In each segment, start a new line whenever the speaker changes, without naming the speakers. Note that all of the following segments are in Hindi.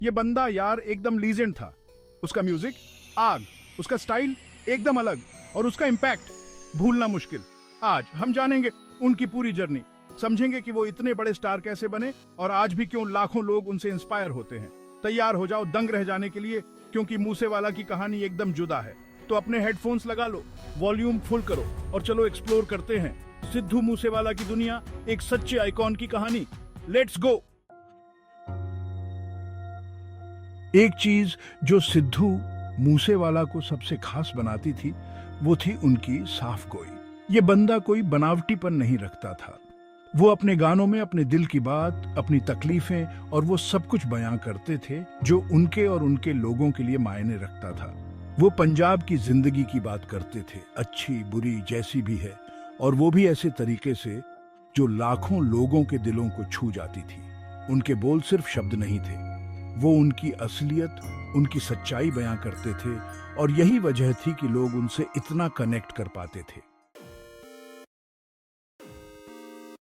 ये बंदा यार एकदम लीजेंड था। उसका म्यूजिक आग, उसका स्टाइल एकदम अलग और उसका इम्पैक्ट भूलना मुश्किल। आज हम जानेंगे उनकी पूरी जर्नी, समझेंगे कि वो इतने बड़े स्टार कैसे बने और आज भी क्यों लाखों लोग उनसे इंस्पायर होते हैं। तैयार हो जाओ दंग रह जाने के लिए, क्योंकि मूसेवाला की कहानी एकदम जुदा है। तो अपने हेडफोन्स लगा लो, वॉल्यूम फुल करो और चलो एक्सप्लोर करते हैं सिद्धू मूसेवाला की दुनिया, एक सच्चे आइकॉन की कहानी। Let's go. एक चीज जो सिद्धू मूसेवाला को सबसे खास बनाती थी वो थी उनकी साफ गोई। ये बंदा कोई बनावटीपन नहीं रखता था। वो अपने गानों में अपने दिल की बात, अपनी तकलीफें और वो सब कुछ बयां करते थे जो उनके और उनके लोगों के लिए मायने रखता था। वो पंजाब की जिंदगी की बात करते थे, अच्छी बुरी जैसी भी है, और वो भी ऐसे तरीके से जो लाखों लोगों के दिलों को छू जाती थी। उनके बोल सिर्फ शब्द नहीं थे, वो उनकी असलियत, उनकी सच्चाई बयां करते थे, और यही वजह थी कि लोग उनसे इतना कनेक्ट कर पाते थे।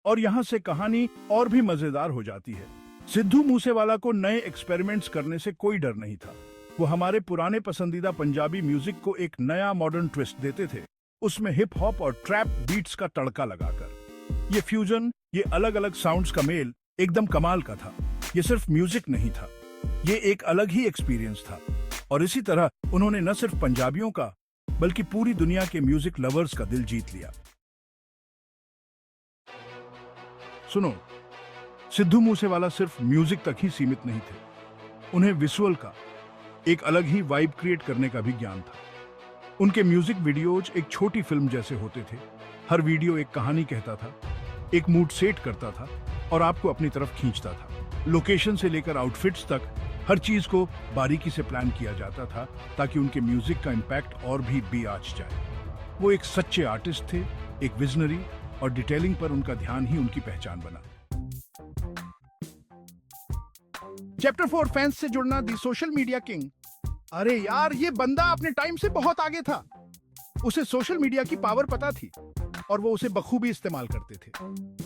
और यहां से कहानी और भी मजेदार हो जाती है। सिद्धू मूसेवाला को नए एक्सपेरिमेंट्स करने से कोई डर नहीं था। वो हमारे पुराने पसंदीदा पंजाबी म्यूजिक को एक नया मॉडर्न ट्विस्ट देते थे, उसमें हिप हॉप और ट्रैप बीट्स का तड़का लगाकर। ये फ्यूजन, ये अलग अलग साउंड्स का मेल एकदम कमाल का था। ये सिर्फ म्यूजिक नहीं था, ये एक अलग ही एक्सपीरियंस था। और इसी तरह उन्होंने न सिर्फ पंजाबियों का बल्कि पूरी दुनिया के म्यूजिक लवर्स का दिल जीत लिया। सुनो, सिद्धू मूसेवाला सिर्फ म्यूजिक तक ही सीमित नहीं थे। उन्हें विजुअल का एक अलग ही वाइब क्रिएट करने का भी ज्ञान था। उनके म्यूजिक वीडियोज एक छोटी फिल्म जैसे होते थे। हर वीडियो एक कहानी कहता था, एक मूड सेट करता था और आपको अपनी तरफ खींचता था। लोकेशन से लेकर आउटफिट्स तक हर चीज को बारीकी से प्लान किया जाता था ताकि उनके म्यूजिक का इम्पैक्ट और भी आंच जाए। वो एक सच्चे आर्टिस्ट थे, एक विजनरी, और डिटेलिंग पर उनका ध्यान ही उनकी पहचान बना। चैप्टर 4, फैंस से जुड़ना, दी सोशल मीडिया किंग। अरे यार, ये बंदा अपने टाइम से बहुत आगे था। उसे सोशल मीडिया की पावर पता थी और वो उसे बखूबी इस्तेमाल करते थे।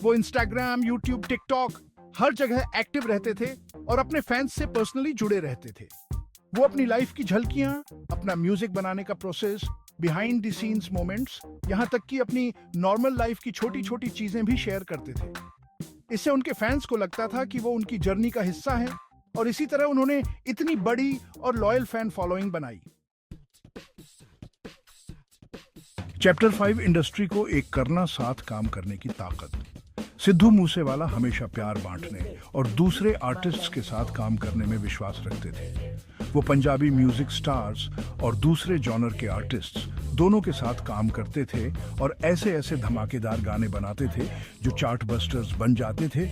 वो इंस्टाग्राम, यूट्यूब, टिकटॉक हर जगह एक्टिव रहते थे और अपने फैंस से पर्सनली जुड़े रहते थे। वो अपनी लाइफ की झलकियां, अपना म्यूजिक बनाने का process, behind the scenes moments, यहाँ तक कि अपनी नॉर्मल लाइफ की छोटी छोटी चीजें भी शेयर करते थे। इससे उनके फैंस को लगता था कि वो उनकी जर्नी का हिस्सा है, और इसी तरह उन्होंने इतनी बड़ी और लॉयल फैन फॉलोइंग बनाई। चैप्टर 5, इंडस्ट्री को एक करना, साथ काम करने की ताकत। सिद्धू मूसेवाला हमेशा प्यार बांटने और दूसरे आर्टिस्ट्स के साथ काम करने में विश्वास रखते थे। वो पंजाबी म्यूजिक स्टार्स और दूसरे जॉनर के आर्टिस्ट्स दोनों के साथ काम करते थे और ऐसे ऐसे धमाकेदार गाने बनाते थे जो चार्ट बस्टर्स बन जाते थे।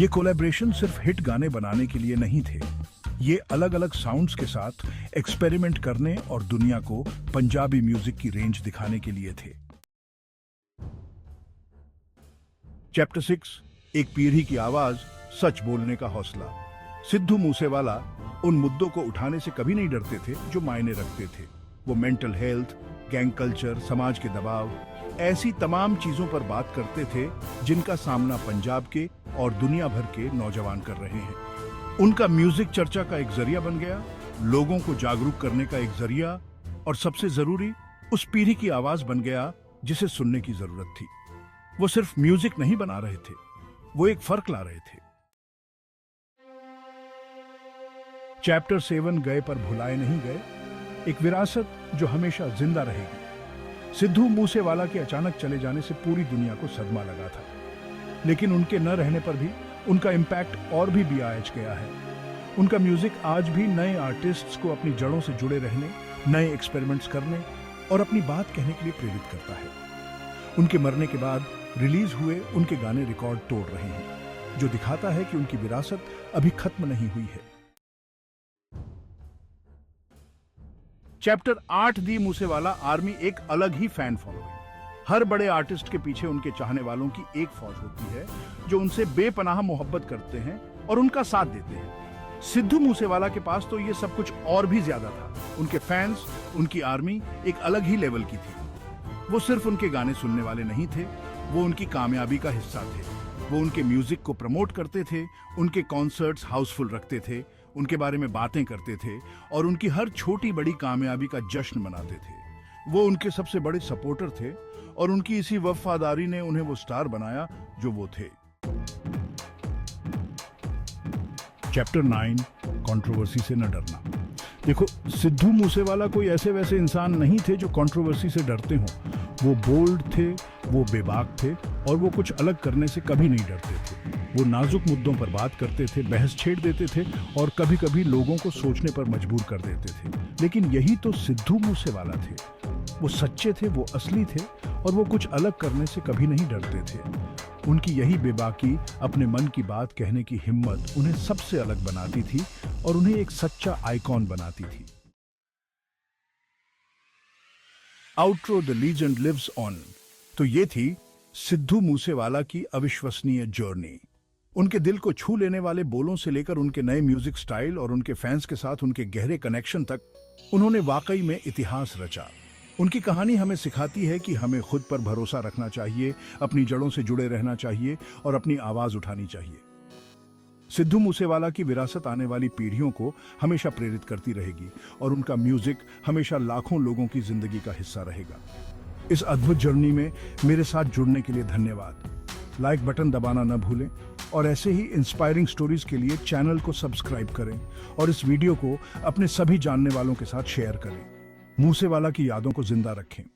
ये कोलैबोरेशन सिर्फ हिट गाने बनाने के लिए नहीं थे, ये अलग अलग साउंड्स के साथ एक्सपेरिमेंट करने और दुनिया को पंजाबी म्यूजिक की रेंज दिखाने के लिए थे। चैप्टर 6, एक पीढ़ी की आवाज, सच बोलने का हौसला। सिद्धू मूसेवाला उन मुद्दों को उठाने से कभी नहीं डरते थे जो मायने रखते थे। वो मेंटल हेल्थ, गैंग कल्चर, समाज के दबाव, ऐसी तमाम चीजों पर बात करते थे जिनका सामना पंजाब के और दुनिया भर के नौजवान कर रहे हैं। उनका म्यूजिक चर्चा का एक जरिया बन गया, लोगों को जागरूक करने का एक जरिया, और सबसे जरूरी, उस पीढ़ी की आवाज बन गया जिसे सुनने की जरूरत थी। वो सिर्फ म्यूजिक नहीं बना रहे थे, वो एक फर्क ला रहे थे। चैप्टर 7, गए पर भुलाए नहीं गए, एक विरासत जो हमेशा जिंदा रहेगी। सिद्धू मूसेवाला के अचानक चले जाने से पूरी दुनिया को सदमा लगा था, लेकिन उनके न रहने पर भी उनका इम्पैक्ट और भी आंच गया है। उनका म्यूजिक आज भी नए आर्टिस्ट्स को अपनी जड़ों से जुड़े रहने, नए एक्सपेरिमेंट्स करने और अपनी बात कहने के लिए प्रेरित करता है। उनके मरने के बाद रिलीज हुए उनके गाने रिकॉर्ड तोड़ रहे हैं, जो दिखाता है कि उनकी विरासत अभी खत्म नहीं हुई है। चैप्टर 8, दी मूसेवाला आर्मी, एक अलग ही फैन फॉलोइंग। हर बड़े आर्टिस्ट के पीछे उनके चाहने वालों की एक फौज होती है जो उनसे बेपनाह मोहब्बत करते हैं और उनका साथ देते हैं। सिद्धू मूसेवाला के पास तो ये सब कुछ और भी ज्यादा था। उनके फैंस, उनकी आर्मी एक अलग ही लेवल की थी। वो सिर्फ उनके गाने सुनने वाले नहीं थे, वो उनकी कामयाबी का हिस्सा थे। वो उनके म्यूजिक को प्रमोट करते थे, उनके कॉन्सर्ट्स हाउसफुल रखते थे, उनके बारे में बातें करते थे और उनकी हर छोटी बड़ी कामयाबी का जश्न मनाते थे। वो उनके सबसे बड़े सपोर्टर थे और उनकी इसी वफादारी ने उन्हें वो स्टार बनाया जो वो थे। चैप्टर 9, कंट्रोवर्सी से न डरना। देखो, सिद्धू मूसेवाला कोई ऐसे वैसे इंसान नहीं थे जो कंट्रोवर्सी से डरते हों। वो बोल्ड थे, वो बेबाक थे और वो कुछ अलग करने से कभी नहीं डरते थे। वो नाजुक मुद्दों पर बात करते थे, बहस छेड़ देते थे और कभी-कभी लोगों को सोचने पर मजबूर कर देते थे। लेकिन यही तो सिद्धू मूसेवाला थे। वो सच्चे थे, वो असली थे और वो कुछ अलग करने से कभी नहीं डरते थे। उनकी यही बेबाकी, अपने मन की बात कहने की हिम्मत उन्हें सबसे अलग बनाती थी और उन्हें एक सच्चा आइकॉन बनाती थी। Outro, the legend lives on. तो ये थी सिद्धू मूसेवाला की अविश्वसनीय जर्नी। उनके दिल को छू लेने वाले बोलों से लेकर उनके नए म्यूजिक स्टाइल और उनके फैंस के साथ उनके गहरे कनेक्शन तक, उन्होंने वाकई में इतिहास रचा। उनकी कहानी हमें सिखाती है कि हमें खुद पर भरोसा रखना चाहिए, अपनी जड़ों से जुड़े रहना चाहिए और अपनी आवाज उठानी चाहिए। सिद्धू मूसेवाला की विरासत आने वाली पीढ़ियों को हमेशा प्रेरित करती रहेगी और उनका म्यूजिक हमेशा लाखों लोगों की जिंदगी का हिस्सा रहेगा। इस अद्भुत जर्नी में मेरे साथ जुड़ने के लिए धन्यवाद। लाइक बटन दबाना न भूलें और ऐसे ही इंस्पायरिंग स्टोरीज के लिए चैनल को सब्सक्राइब करें और इस वीडियो को अपने सभी जानने वालों के साथ शेयर करें। मूसेवाला की यादों को जिंदा रखें।